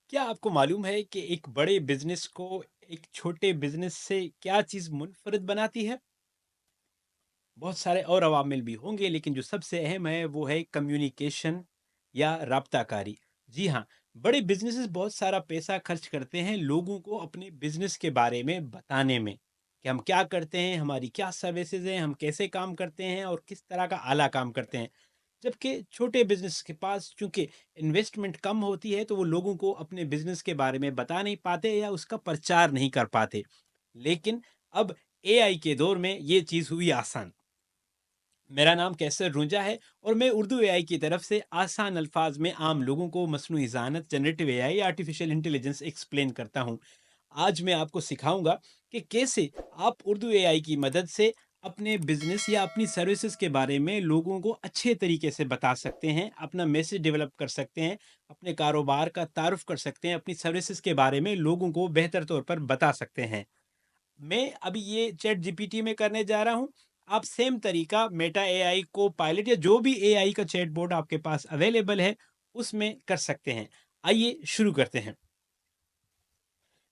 क्या आपको मालूम है कि एक बड़े बिज़नेस को एक छोटे बिज़नेस से क्या चीज़ मुनफ़रिद बनाती है? बहुत सारे और अवामिल भी होंगे, लेकिन जो सबसे अहम है वो है कम्युनिकेशन या राब्ताकारी। जी हाँ, बड़े बिज़नेसेस बहुत सारा पैसा खर्च करते हैं लोगों को अपने बिज़नेस के बारे में बताने में, कि हम क्या करते हैं, हमारी क्या सर्विसेज़ हैं, हम कैसे काम करते हैं और किस तरह का आला काम करते हैं। जबकि छोटे बिज़नेस के पास चूँकि इन्वेस्टमेंट कम होती है, तो वो लोगों को अपने बिज़नेस के बारे में बता नहीं पाते या उसका प्रचार नहीं कर पाते। लेकिन अब एआई के दौर में ये चीज़ हुई आसान। मेरा नाम कैसर रूंजा है और मैं उर्दू एआई की तरफ से आसान अल्फाज में आम लोगों को मसनूई ज़हानत, generative AI, artificial intelligence explain करता हूँ। आज मैं आपको सिखाऊंगा कि कैसे आप उर्दू एआई की मदद से अपने बिजनेस या अपनी सर्विसेज के बारे में लोगों को अच्छे तरीके से बता सकते हैं, अपना मैसेज डेवलप कर सकते हैं, अपने कारोबार का तारुफ कर सकते हैं, अपनी सर्विसेज के बारे में लोगों को बेहतर तौर पर बता सकते हैं। मैं अभी ये चैट जीपीटी में करने जा रहा हूँ। आप सेम तरीका मेटा एआई को पायलट या जो भी एआई का चैट बोर्ड आपके पास अवेलेबल है, उसमें कर सकते हैं। आइए शुरू करते हैं।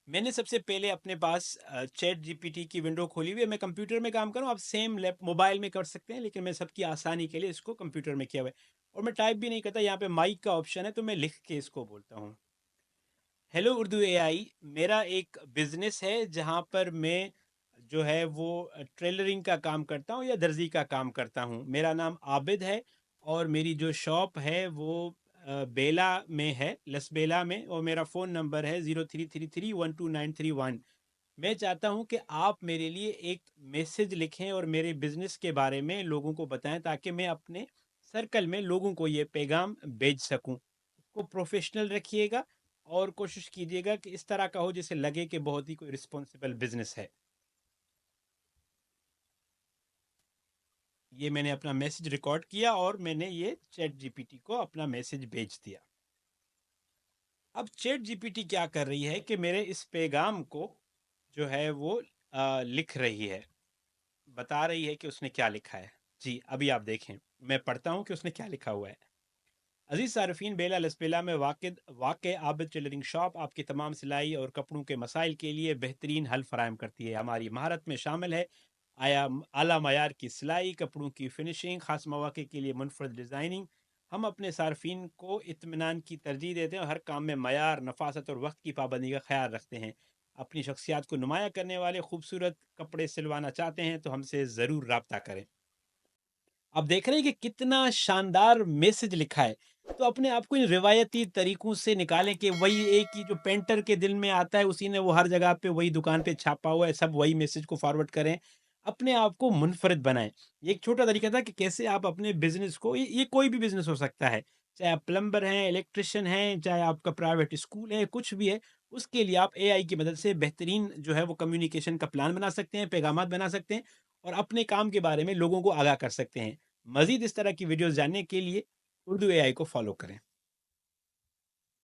मैंने सबसे पहले अपने पास चैट जीपीटी की विंडो खोली हुई है। मैं कंप्यूटर में काम कर रहा हूँ, आप सेम लैप मोबाइल में कर सकते हैं, लेकिन मैं सबकी आसानी के लिए इसको कंप्यूटर में किया हुआ है। और मैं टाइप भी नहीं करता, यहाँ पे माइक का ऑप्शन है, तो मैं लिख के इसको बोलता हूँ। हेलो उर्दू एआई, मेरा एक बिजनेस है जहाँ पर मैं जो है वो टेलरिंग का काम करता हूँ या दर्जी का काम करता हूँ। मेरा नाम आबिद है और मेरी जो शॉप है वो बेला में है, लसबेला में, और मेरा फ़ोन नंबर है 0333 12931। मैं चाहता हूँ कि आप मेरे लिए एक मैसेज लिखें और मेरे बिजनेस के बारे में लोगों को बताएं, ताकि मैं अपने सर्कल में लोगों को ये पैगाम भेज सकूं। को प्रोफेशनल रखिएगा और कोशिश कीजिएगा कि इस तरह का हो जिसे लगे कि बहुत ही कोई रिस्पॉन्सिबल बिजनेस है। ये मैंने अपना मैसेज रिकॉर्ड किया और मैंने ये चैट जीपीटी को अपना मैसेज भेज दिया। अब चैट जीपीटी क्या कर रही है कि मेरे इस पैगाम को जो है वो लिख रही है, बता रही है कि उसने क्या लिखा है। जी, अभी आप देखें, मैं पढ़ता हूँ कि उसने क्या लिखा हुआ है। अजीज सार्फिन, बेला लसबेला में वाक़ आबिद टेलरिंग शॉप आपकी तमाम सिलाई और कपड़ों के मसाइल के लिए बेहतरीन हल फराहम करती है। हमारी महारत में शामिल है आया आला मयार की सिलाई, कपड़ों की फिनिशिंग, ख़ास मौके के लिए मुनफरद डिज़ाइनिंग। हम अपने सार्फिन को इत्मीनान की तरजीह देते हैं और हर काम में मयार, नफासत और वक्त की पाबंदी का ख्याल रखते हैं। अपनी शख्सियत को नुमाया करने वाले खूबसूरत कपड़े सिलवाना चाहते हैं तो हमसे ज़रूर रब्ता करें। आप देख रहे हैं कि कितना शानदार मैसेज लिखा है। तो अपने आप को इन रिवायती तरीकों से निकालें कि वही एक ही जो पेंटर के दिल में आता है, उसी ने वो हर जगह पे वही दुकान पे छापा हुआ है, सब वही मैसेज को फॉरवर्ड करें। अपने आप को मुनफ़रिद बनाएँ। ये एक छोटा तरीका था कि कैसे आप अपने बिज़नेस को, ये कोई भी बिज़नेस हो सकता है। चाहे आप प्लम्बर हैं, इलेक्ट्रिशियन हैं, चाहे आपका प्राइवेट स्कूल है, कुछ भी है, उसके लिए आप एआई की मदद से बेहतरीन जो है वो कम्युनिकेशन का प्लान बना सकते हैं, पैगामात बना सकते हैं और अपने काम के बारे में लोगों को आगाह कर सकते हैं। मज़ीद इस तरह की वीडियोज़ जानने के लिए उर्दू एआई को फ़ॉलो करें।